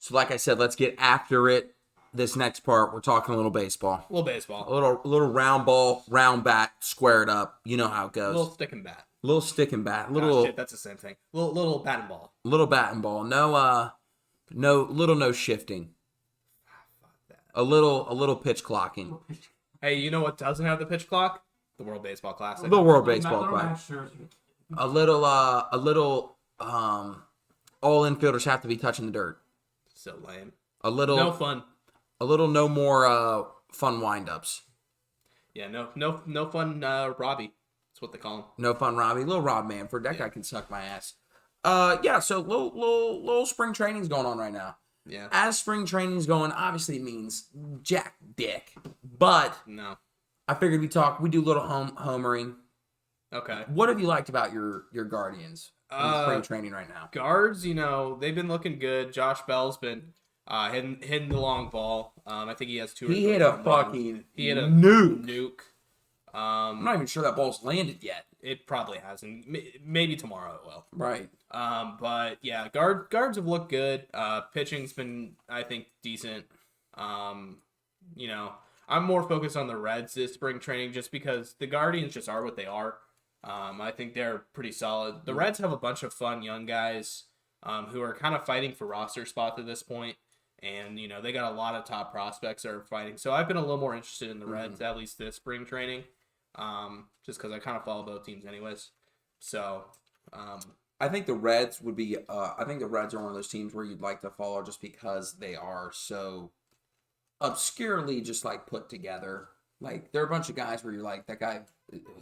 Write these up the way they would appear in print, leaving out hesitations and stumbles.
So like I said, let's get after it. This next part, we're talking a little baseball. A little baseball. A little round ball, round bat, squared up. You know how it goes. A little stick and bat. Little stick and bat. Oh, shit, that's the same thing. Little bat and ball. Little bat and ball. No shifting. Fuck that. A little pitch clocking. Hey, you know what doesn't have the pitch clock? The World Baseball Classic. The World Baseball Classic. A little all infielders have to be touching the dirt. So lame. A little No fun. A little no more fun windups. Yeah, no fun Robbie. That's what they call him. No fun Robbie. Little Rob Manfred. That guy can suck my ass. So little spring training's going on right now. Yeah. As spring training's going, obviously it means jack dick. But No. I figured we do a little homering. Okay. What have you liked about your Guardians in spring training right now? Guards, they've been looking good. Josh Bell's been hitting the long ball. I think he has two. He hit a fucking nuke. I'm not even sure that ball's landed yet. It probably hasn't. Maybe tomorrow it will. Right. But yeah, guards have looked good. Pitching's been, I think, decent. I'm more focused on the Reds this spring training just because the Guardians just are what they are. I think they're pretty solid. The Reds have a bunch of fun young guys who are kind of fighting for roster spots at this point. And, they got a lot of top prospects that are fighting. So I've been a little more interested in the Reds, at least this spring training, just because I kind of follow both teams anyways. So I think the Reds would be I think the Reds are one of those teams where you'd like to follow just because they are so obscurely just like put together. Like they're a bunch of guys where you're like, that guy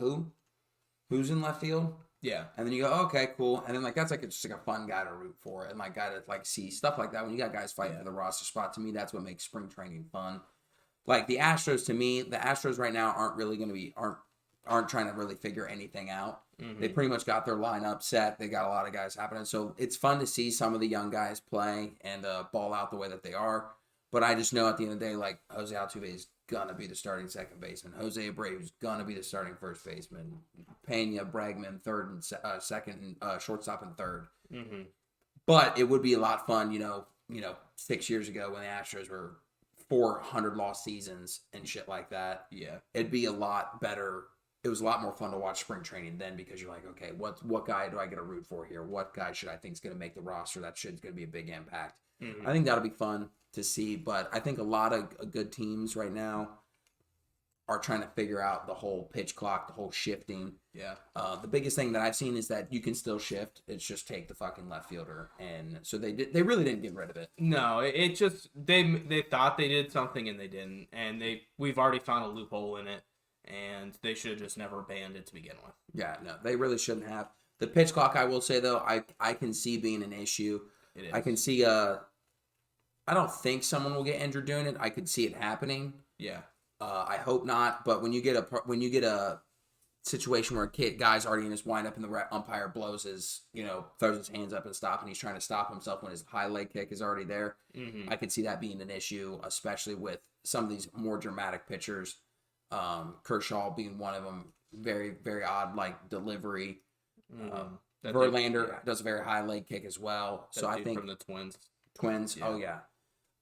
who's in left field? yeah. And then you go, okay, cool. And then like that's like just like a fun guy to root for and like guy to like see stuff like that. When you got guys fighting for the roster spot, to me that's what makes spring training fun. Like the Astros, to me, the Astros right now aren't really going to be aren't trying to really figure anything out. Mm-hmm. They pretty much got their lineup set. They got a lot of guys happening. So it's fun to see some of the young guys play and ball out the way that they are. But I just know at the end of the day, like Jose Altuve is gonna be the starting second baseman. Jose Abreu's gonna be the starting first baseman. Pena, Bregman, third and second, shortstop and third. Mm-hmm. But it would be a lot fun, 6 years ago when the Astros were 400 lost seasons and shit like that. Yeah. It'd be a lot better. It was a lot more fun to watch spring training then because you're like, okay, what guy do I get to root for here? What guy should I think is going to make the roster? That shit's going to be a big impact. Mm-hmm. I think that'll be fun to see, but I think a lot of good teams right now are trying to figure out the whole pitch clock, the whole shifting. Yeah. The biggest thing that I've seen is that you can still shift. It's just take the fucking left fielder, and so they really didn't get rid of it. No, it just they thought they did something and they didn't, and we've already found a loophole in it, and they should have just never banned it to begin with. Yeah, no, they really shouldn't have. The pitch clock, I will say though, I can see being an issue. It is. I can see I don't think someone will get injured doing it. I could see it happening. Yeah. I hope not, but when you get a situation where guy's already in his windup and the umpire blows throws his hands up and and he's trying to stop himself when his high leg kick is already there. Mm-hmm. I could see that being an issue, especially with some of these more dramatic pitchers. Kershaw being one of them, very, very odd like delivery. Mm-hmm. Verlander does a very high leg kick as well. So I think from the Twins. Yeah. Oh yeah.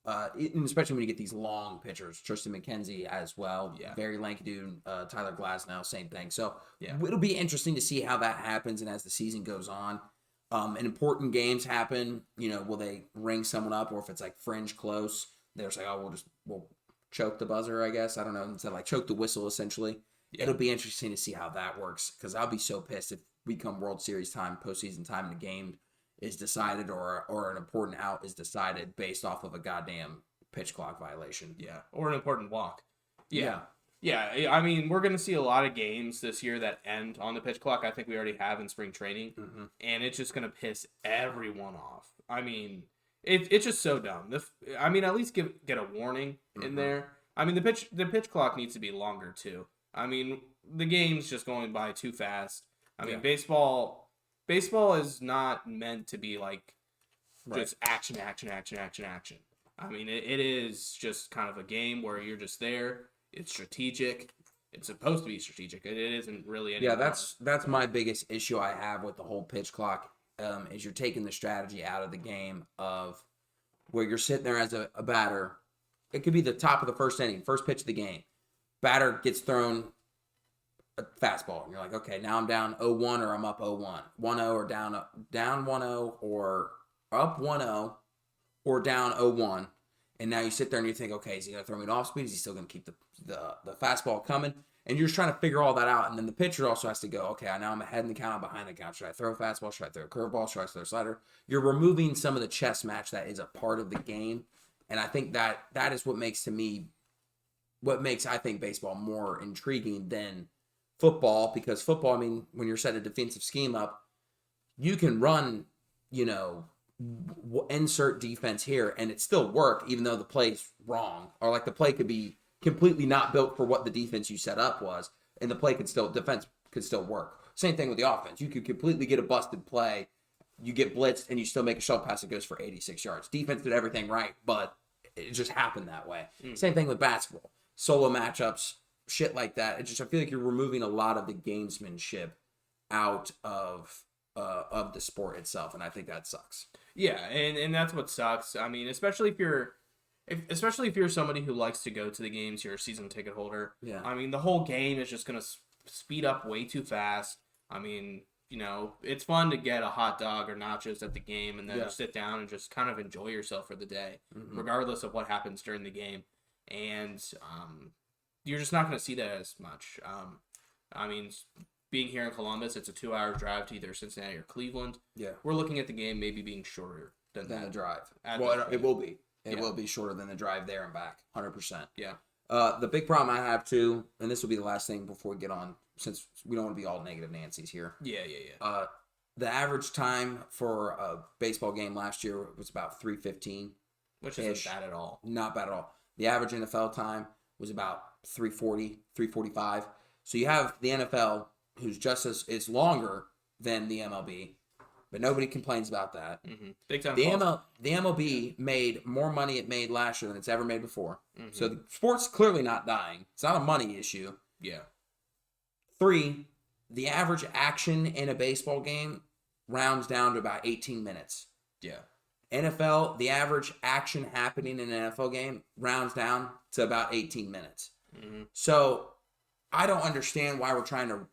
And especially when you get these long pitchers, Tristan McKenzie as well. Yeah. Very lanky dude. Tyler Glasnow, same thing. So yeah. It'll be interesting to see how that happens and as the season goes on. And important games happen. Will they ring someone up, or if it's like fringe close, they're just like, oh, we'll choke the buzzer, I guess. I don't know. Instead, like choke the whistle, essentially. Yeah. It'll be interesting to see how that works, because I'll be so pissed if we come World Series time, postseason time, and the game is decided or an important out is decided based off of a goddamn pitch clock violation. Yeah, or an important walk. Yeah. Yeah, I mean, we're going to see a lot of games this year that end on the pitch clock. I think we already have in spring training, and it's just going to piss everyone off. I mean, it's just so dumb. At least get a warning in there. I mean, the pitch clock needs to be longer too. I mean, the game's just going by too fast. I mean, baseball is not meant to be like just action. I mean, it is just kind of a game where you're just there. It's strategic. It's supposed to be strategic. It isn't really anymore. Yeah, that's my biggest issue I have with the whole pitch clock is you're taking the strategy out of the game of where you're sitting there as a batter. It could be the top of the first inning, first pitch of the game. Batter gets thrown a fastball, and you're like, okay, now I'm down 0-1 or I'm up 0-1. 1-0 or down 1-0 or up 1-0 or down 0-1. And now you sit there and you think, okay, is he going to throw me an off speed? Is he still going to keep the fastball coming? And you're just trying to figure all that out. And then the pitcher also has to go, okay, now I'm ahead in the count, I'm behind the count. Should I throw a fastball? Should I throw a curveball? Should I throw a slider? You're removing some of the chess match that is a part of the game. And I think that is what makes, I think, baseball more intriguing than football. Because football, I mean, when you're setting a defensive scheme up, you can run, insert defense here and it still work even though the play's wrong, or like the play could be completely not built for what the defense you set up was, and the defense could still work. Same thing with the offense. You could completely get a busted play, you get blitzed, and you still make a shuttle pass that goes for 86 yards. Defense did everything right, but it just happened that way. Same thing with basketball. Solo matchups, shit like that. I feel like you're removing a lot of the gamesmanship out of the sport itself, and I think that sucks. Yeah, and that's what sucks. I mean, especially if you're somebody who likes to go to the games, you're a season ticket holder. Yeah. I mean, the whole game is just gonna speed up way too fast. I mean, it's fun to get a hot dog or nachos at the game and then just sit down and just kind of enjoy yourself for the day, regardless of what happens during the game. And you're just not gonna see that as much. I mean, being here in Columbus, it's a 2-hour drive to either Cincinnati or Cleveland. Yeah. We're looking at the game maybe being shorter than the drive. Well, it will be. It will be shorter than the drive there and back, 100%. Yeah. The big problem I have too, and this will be the last thing before we get on, since we don't want to be all negative Nancy's here. Yeah. The average time for a baseball game last year was about 3:15. Which isn't bad at all. Not bad at all. The average NFL time was about 3:40, 3:45. So you have the NFL, who's just as longer than the MLB, but nobody complains about that. Mm-hmm. Big time. The MLB made more money it made last year than it's ever made before. Mm-hmm. So the sport's clearly not dying. It's not a money issue. Yeah. 3, the average action in a baseball game rounds down to about 18 minutes. Yeah. NFL, the average action happening in an NFL game rounds down to about 18 minutes. Mm-hmm. So I don't understand why we're trying to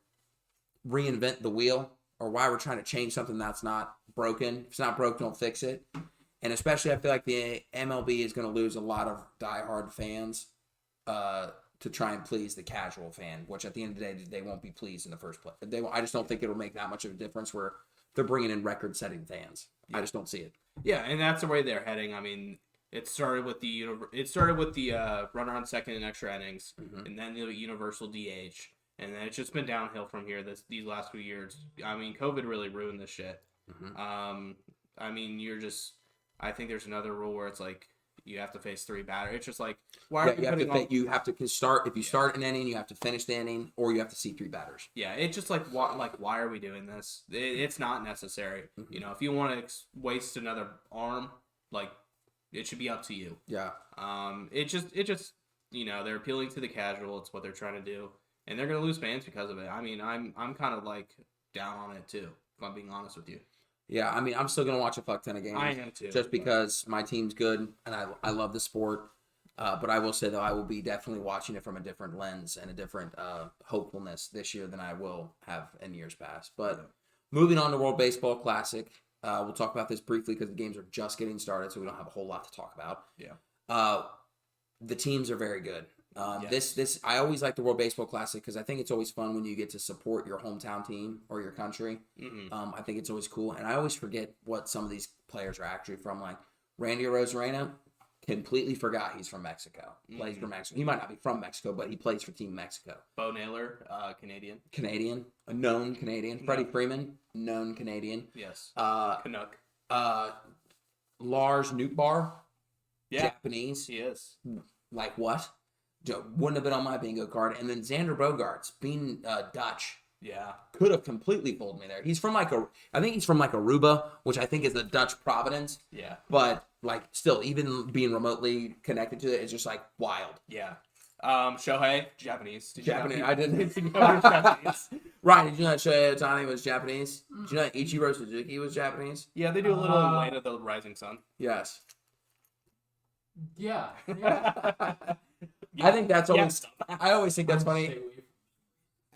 reinvent the wheel, or why we're trying to change something that's not broken. If it's not broke, don't fix it. And especially, I feel like the MLB is going to lose a lot of diehard fans to try and please the casual fan, which at the end of the day, they won't be pleased in the first place. I just don't think it'll make that much of a difference where they're bringing in record-setting fans. Yeah. I just don't see it. Yeah, and that's the way they're heading. I mean, it started with the runner on second in extra innings, and then the universal DH. And then it's just been downhill from here these last few years. I mean, COVID really ruined this shit. Mm-hmm. I mean, I think there's another rule where it's like you have to face 3 batters. It's just like, why are you have to start, if you start an inning, you have to finish the inning, or you have to see 3 batters. Yeah, it's just like, why are we doing this? It's not necessary. Mm-hmm. If you want to waste another arm, like, it should be up to you. Yeah. It just they're appealing to the casual. It's what they're trying to do. And they're going to lose fans because of it. I mean, I'm kind of like down on it too, if I'm being honest with you. Yeah, I mean, I'm still going to watch a fuck ton of games. I am too. Just because my team's good and I love the sport. But I will say, though, I will be definitely watching it from a different lens and a different hopefulness this year than I will have in years past. But moving on to World Baseball Classic, we'll talk about this briefly because the games are just getting started, so we don't have a whole lot to talk about. Yeah. The teams are very good. Yes. This I always like the World Baseball Classic because I think it's always fun when you get to support your hometown team or your country. Mm-hmm. I think it's always cool, and I always forget what some of these players are actually from. Like Randy Arozarena, completely forgot he's from Mexico. Plays for Mexico. He might not be from Mexico, but he plays for Team Mexico. Bo Naylor, Canadian, a known Canadian. Freddie Freeman, known Canadian. Yes. Canuck. Lars Nootbaar, Japanese. He is. Like what? Wouldn't have been on my bingo card. And then Xander Bogaerts, being Dutch. Yeah. Could have completely fooled me there. He's from I think he's from Aruba, which I think is the Dutch Providence. Yeah. But still, even being remotely connected to it, it's just wild. Yeah. Shohei, Japanese. Japanese. I didn't. Did you know he was Japanese? Right. Did you know that Shohei Ohtani was Japanese? Did you know that Ichiro Suzuki was Japanese? Yeah, they do a little Light of the Rising Sun. Yes. Yeah. Yeah. I think that's always. Stop. I always think that's Stay funny.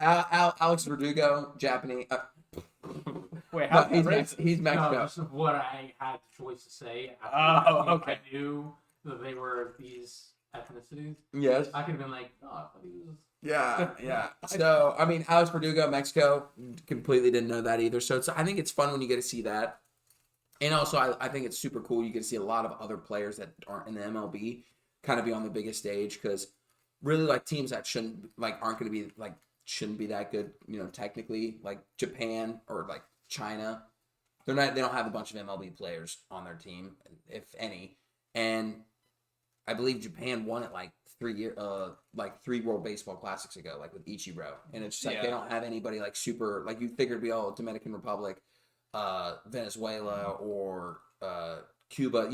away Alex Verdugo, Japanese. Wait, No, how's that racist? he's from- Mexico. No, this is what I had the choice to say. Okay. I knew that they were these ethnicities. Yes. I could have been like, oh, I thought he was. Yeah. So I mean, Alex Verdugo, Mexico, completely didn't know that either. So I think it's fun when you get to see that, and also I think it's super cool. You get to see a lot of other players that aren't in the MLB kind of be on the biggest stage because really like teams that aren't going to be like shouldn't be that good, technically like Japan or like China. They don't have a bunch of MLB players on their team, if any, and I believe Japan won it like 3 World Baseball Classics ago, like with Ichiro, and it's just like they don't have anybody like super like you figured it'd be all Dominican Republic, Venezuela or Cuba,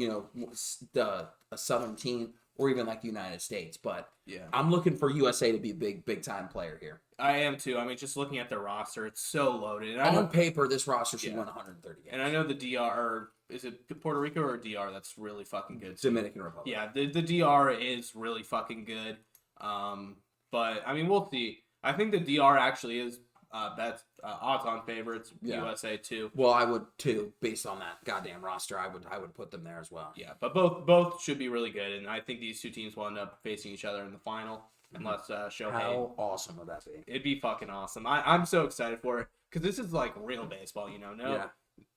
a southern team, or even like the United States. But Yeah. I'm looking for USA to be a big time player here. I am too. I mean, just looking at their roster, it's so loaded. And I On know, paper, this roster should win 130 games. and I know the DR, is it Puerto Rico or DR that's really fucking good too? Dominican Republic. Yeah, the DR is really fucking good. But I mean, we'll see. I think the DR actually is that's odds-on favorites. Yeah. USA too. Well, I would too, based on that goddamn roster. I would put them there as well. Yeah, but both should be really good, and I think these two teams will end up facing each other in the final, unless Shohei. How awesome would that be? It'd be fucking awesome. I'm so excited for it because this is like real baseball, No, Yeah.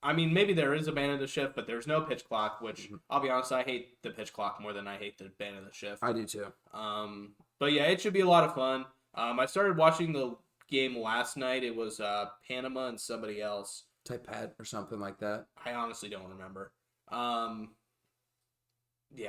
I mean maybe there is a ban of the shift, but there's no pitch clock. Which I'll be honest, I hate the pitch clock more than I hate the ban of the shift. I do too. But yeah, it should be a lot of fun. I started watching the game last night. It was Panama and somebody else. Type pad or something like that. I honestly don't remember. Yeah,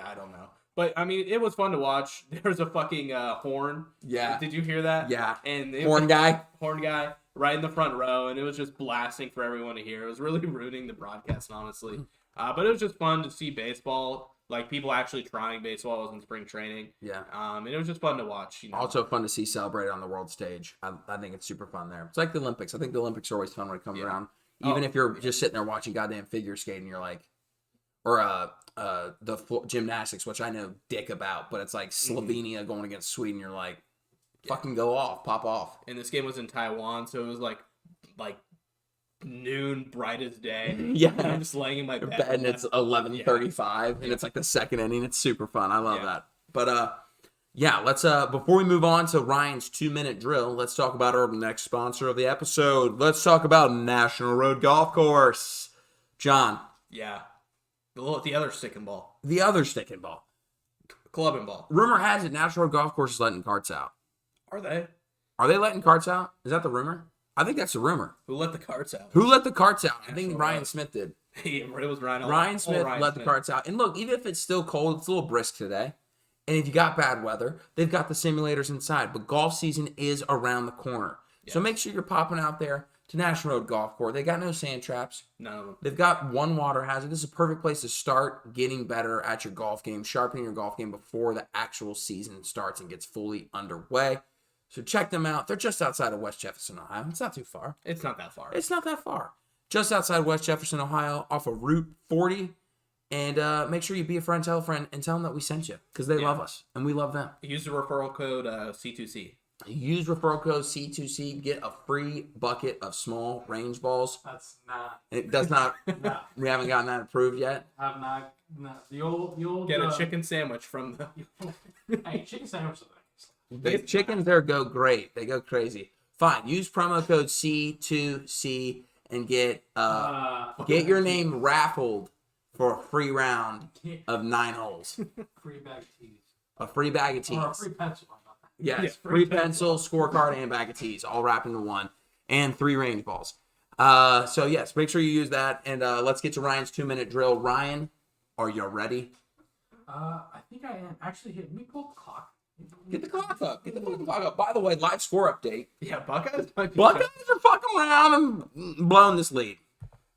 I don't know. But I mean, it was fun to watch. There was a fucking horn. Yeah. Did you hear that? Yeah. And it Horn guy. horn guy right in the front row, and it was just blasting for everyone to hear. It was really ruining the broadcast, honestly. But it was just fun to see baseball, like people actually trying baseball. It was in spring training. Yeah. And it was just fun to watch. Also fun to see celebrated on the world stage. I think it's super fun there. It's like the Olympics. I think the Olympics are always fun when it comes around. Even if you're just sitting there watching goddamn figure skating, you're like, or gymnastics, which I know dick about, but it's like Slovenia going against Sweden. You're like, fucking go off, pop off. And this game was in Taiwan, so it was like noon, bright as day. Yeah. And I'm just laying in my bed. And it's 11:35, and it's like the second inning. It's super fun. I love that. But yeah, let's before we move on to Ryan's 2-minute drill, let's talk about our next sponsor of the episode. Let's talk about National Road Golf Course. John, Yeah. The other stick and ball. the other stick and ball. Club and ball. Rumor has it National Road Golf Course is letting carts out. Are they? Are they letting carts out? Is that the rumor? I think that's the rumor. Who let the carts out? Who let the carts out? I think National Ryan Road. Smith did. It was Ryan. Ryan Smith Ryan let the Smith. carts out. And look, even if it's still cold, it's a little brisk today. And if you got bad weather, they've got the simulators inside. But golf season is around the corner. So make sure you're popping out there to National Road Golf Course. They got no sand traps. None of them. They've got one water hazard. This is a perfect place to start getting better at your golf game, sharpening your golf game before the actual season starts and gets fully underway. So check them out. They're just outside of West Jefferson, Ohio. It's not too far. It's not that far. It's not that far. Just outside West Jefferson, Ohio, off of Route 40. And make sure you be a friend, tell a friend, and tell them that we sent you because they love us and we love them. Use the referral code C2C. Use referral code C2C, get a free bucket of small range balls. That's not. And it does not, No, we haven't gotten that approved yet. I'm not. No, the old. Get a chicken sandwich from the. Hey, chicken sandwiches. The chickens there go great. They go crazy. Fine. Use promo code C2C and get your name raffled for a free round of 9 holes. Free bag of teas. A free bag of teas. Or a free pencil. Yes, Yeah, free pencil, scorecard, and bag of teas, all wrapped into one, and 3 range balls. So yes, make sure you use that, and let's get to Ryan's 2-minute drill. Ryan, are you ready? I think I am. Actually, here, let me pull the clock. Get the clock up. Get the fucking clock up. By the way, live score update. Yeah, Buckeyes might be. Buckeyes are fucking around and blowing this lead.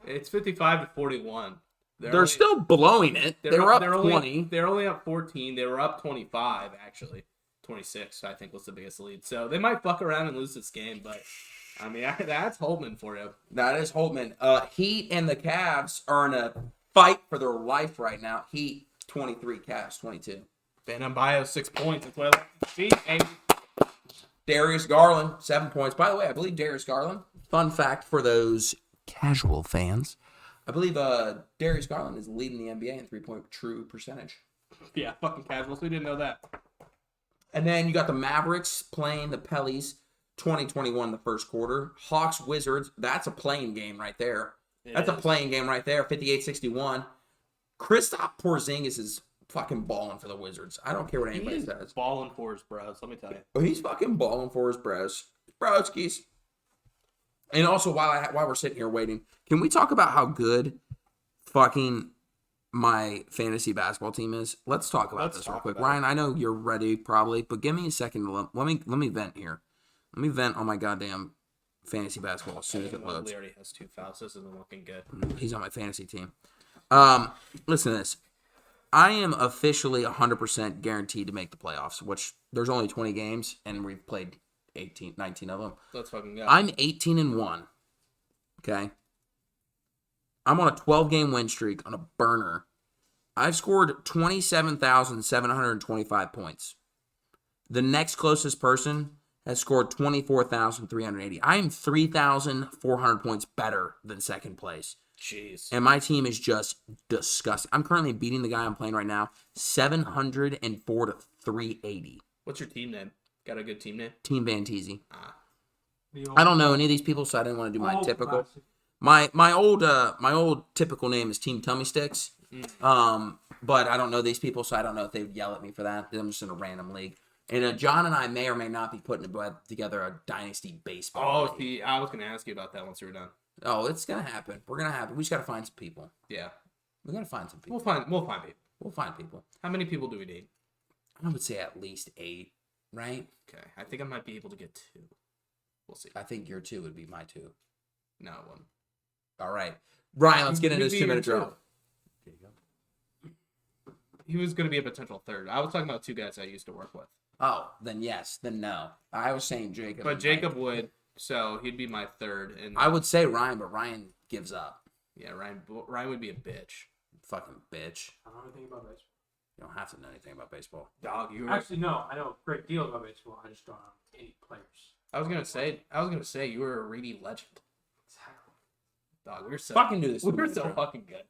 It's 55-41. They're only- still blowing it. They were up they're 20. They're only up 14. They were up 25 actually. 26, I think, was the biggest lead. So they might fuck around and lose this game, but I mean, that's Holtman for you. That is Holtman. Heat and the Cavs are in a fight for their life right now. Heat 23, Cavs 22. Bam Adebayo 6 points. That's what I like to see. And Darius Garland 7 points. By the way, I believe Darius Garland. Fun fact for those casual fans, I believe Darius Garland is leading the NBA in 3-point true percentage. yeah, fucking casuals. We didn't know that. And then you got the Mavericks playing the Pellies 2021 the first quarter. Hawks Wizards, that's a playing game right there. That's a playing game right there, 58-61. Kristaps Porzingis is fucking balling for the Wizards. I don't care what anybody says. Balling for his bros, let me tell you. Oh, he's fucking balling for his bros. Broskies. And also, while we're sitting here waiting, can we talk about how good fucking my fantasy basketball team is? Let's talk about this real quick. Ryan, I know you're ready probably, but give me a second. Let me vent here. Let me vent on my goddamn fantasy basketball as soon as it loads. He already has 2 fouls. This isn't looking good. He's on my fantasy team. Listen to this. I am officially 100% guaranteed to make the playoffs, which there's only 20 games, and we've played 19 of them. Let's fucking go. I'm 18-1. Okay? I'm on a 12-game win streak on a burner. I've scored 27,725 points. The next closest person has scored 24,380. I am 3,400 points better than second place. Jeez. And my team is just disgusting. I'm currently beating the guy I'm playing right now 704 to 380. What's your team name? Got a good team name? Team Van Teasy. The old I don't know any of these people, so I didn't want to do my typical. classic. My old typical name is Team Tummy Sticks. But I don't know these people, so I don't know if they would yell at me for that. I'm just in a random league. And John and I may or may not be putting together a dynasty baseball. Oh, see, I was going to ask you about that once you were done. Oh, it's gonna happen. We're gonna happen. We just gotta find some people. Yeah. We gotta find some people. We'll find people. We'll find people. How many people do we need? I would say at least 8, right? Okay. I think I might be able to get 2. We'll see. I think your 2 would be my 2. No, it wouldn't. All right, Ryan. Let's get into this You'd be 2-minute your drill. two. He was going to be a potential third. I was talking about 2 guys I used to work with. Oh, then yes, then no. I was saying Jacob. But and Jacob Mike. would, so he'd be my third. And I would say Ryan, but Ryan gives up. Yeah, Ryan would be a bitch. Fucking bitch. I don't know anything about baseball. You don't have to know anything about baseball. Dog, you were, Actually, no, I know a great deal about baseball. I just don't know any players. I was gonna say you were a Reedy legend. Exactly. Dog, we were so Fucking do this. we were 2-minute so drill. fucking good.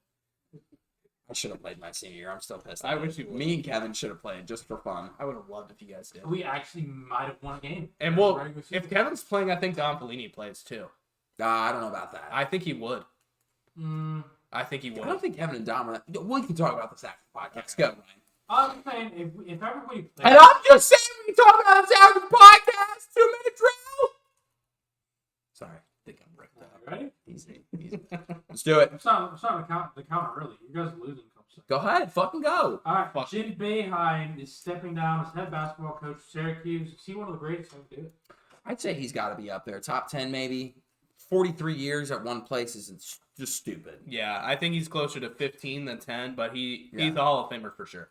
I should have played my senior year. I'm still pissed. I at it. wish you would. Me and Kevin should have played just for fun. I would have loved if you guys did. We actually might have won a game. And well, Regular if season. Kevin's playing, I think Don Pelini plays too. I don't know about that. I think he would. Mm, I think he I would. don't think Kevin and Dom are that. We can talk about this after the podcast. Go, Ryan. I'm saying if everybody plays, And I'm just saying we can talk about this after the podcast. 2-minute drill. Sorry, I think I'm ripped up. ready? Easy. Let's do it. I'm starting the counter early. You guys are losing. Go ahead. Fucking go. All right, Fuck. Jim Boeheim is stepping down as head basketball coach at Syracuse. Is he one of the greatest to ever do it? I'd say he's got to be up there. Top 10 maybe. 43 years at one place is just stupid. Yeah, I think he's closer to 15 than 10, but he's Yeah. a Hall of Famer for sure.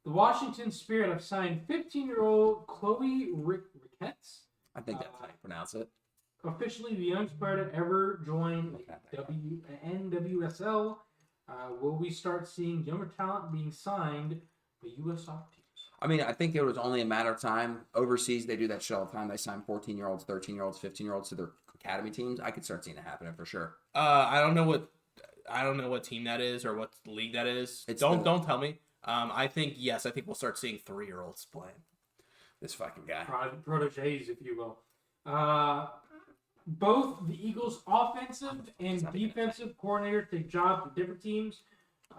The Washington Spirit have signed 15-year-old Chloe Ricketts, I think that's how you pronounce it. officially the youngest player to ever join Look at that guy. NWSL. Will we start seeing younger talent being signed by U.S. soccer teams? I mean, I think it was only a matter of time. Overseas, they do that shit all the time. They sign 14-year-olds, 13-year-olds, 15-year-olds to their academy teams. I could start seeing it happening for sure. I don't know what team that is or what league that is. Don't tell me. I think we'll start seeing 3-year-olds playing. This fucking guy. Proteges, if you will. Both the Eagles' offensive and defensive coordinator take jobs with different teams.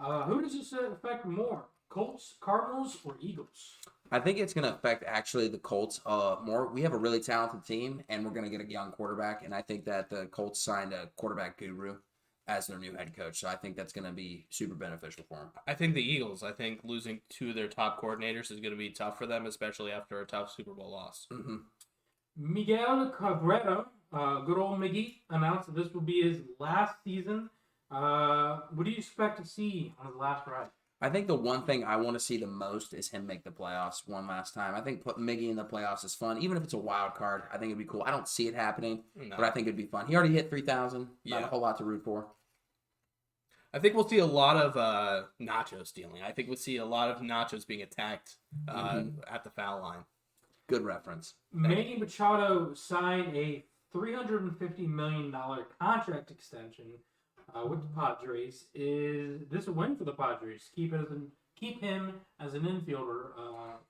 Who does this affect more? Colts, Cardinals, or Eagles? I think it's going to affect actually the Colts more. We have a really talented team, and we're going to get a young quarterback. And I think that the Colts signed a quarterback guru as their new head coach. So I think that's going to be super beneficial for them. I think the Eagles. I think losing 2 of their top coordinators is going to be tough for them, especially after a tough Super Bowl loss. Mm-hmm. Miguel Cabrera, good old Miggy, announced that this will be his last season. What do you expect to see on his last ride? I think the one thing I want to see the most is him make the playoffs one last time. I think putting Miggy in the playoffs is fun. Even if it's a wild card, I think it'd be cool. I don't see it happening, No. but I think it'd be fun. He already hit 3,000. Not Yeah. a whole lot to root for. I think we'll see a lot of Nacho stealing. I think we'll see a lot of Nachos being attacked at the foul line. Good reference. Manny Machado signed a $350 million contract extension with the Padres. Is this a win for the Padres? Keep him as an infielder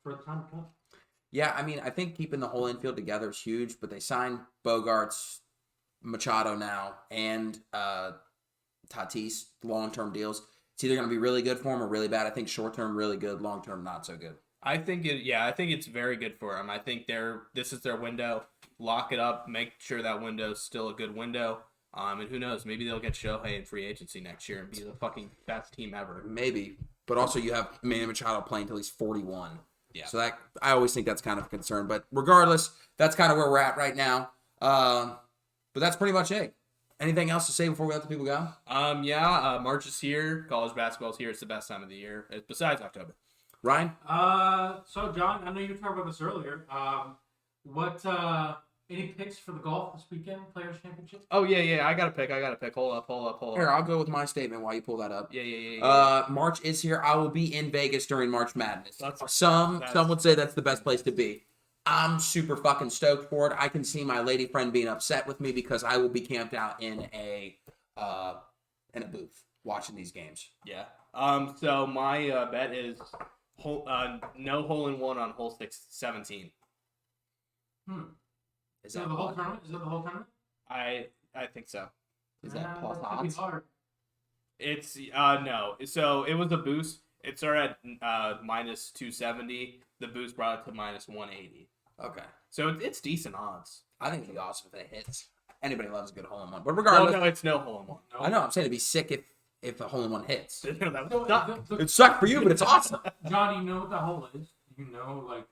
for the time to come. Yeah, I mean, I think keeping the whole infield together is huge, but they signed Bogarts, Machado now, and Tatis, long-term deals. It's either going to be really good for him or really bad. I think short-term, really good. Long-term, not so good. I think it's very good for them. I think this is their window. Lock it up. Make sure that window's still a good window. And who knows? Maybe they'll get Shohei in free agency next year and be the fucking best team ever. Maybe. But also you have Manny Machado playing until he's 41. Yeah. So I always think that's kind of a concern. But regardless, that's kind of where we're at right now. But that's pretty much it. Anything else to say before we let the people go? March is here. College basketball's here. It's the best time of the year, besides October. Ryan? So John, I know you were talking about this earlier. Any picks for the golf this weekend, Players Championship? Oh, yeah. I got a pick. Hold up. Here, I'll go with my statement while you pull that up. Yeah. March is here. I will be in Vegas during March Madness. That's- Some would say that's the best place to be. I'm super fucking stoked for it. I can see my lady friend being upset with me because I will be camped out in a booth watching these games. Yeah. So my bet is no hole in one on hole 17. Is that the whole tournament? Is that the whole tournament? I think so. Is that plus could be odds? hard. It's no. So it was a boost. It started at minus 270. The boost brought it to minus 180. Okay. So it's decent odds. I think it'd be awesome if it hits. Anybody loves a good hole in one. But regardless, Well, no, it's no hole in one. No. I know I'm saying it'd be sick if a hole in one hits. That No, would suck. It sucked for you, but it's awesome. John, you know what the hole is? You know, like,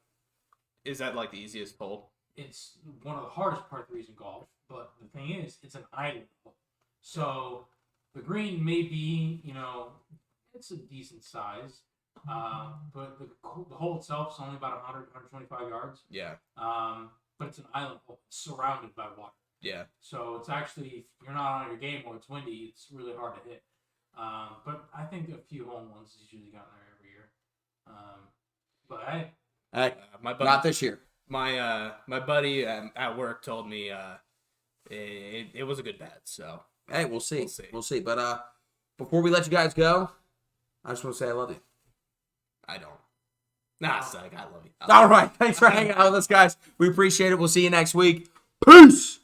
Is that like the easiest hole? it's one of the hardest par threes in golf. But the thing is, it's an island hole. So the green may be, it's a decent size. But the hole itself is only about 100, 125 yards. Yeah. But it's an island hole. It's surrounded by water. Yeah. So it's actually, if you're not on your game or it's windy, it's really hard to hit. But I think a few home runs has usually gotten there every year. But hey, My buddy, Not this year. my buddy at work told me it was a good bet. So Hey, we'll see. We'll see. We'll see. But before we let you guys go, I just want to say I love you. I don't. Nah, Sag, I love you. All right. Thanks for hanging out with us, guys. We appreciate it. We'll see you next week. Peace.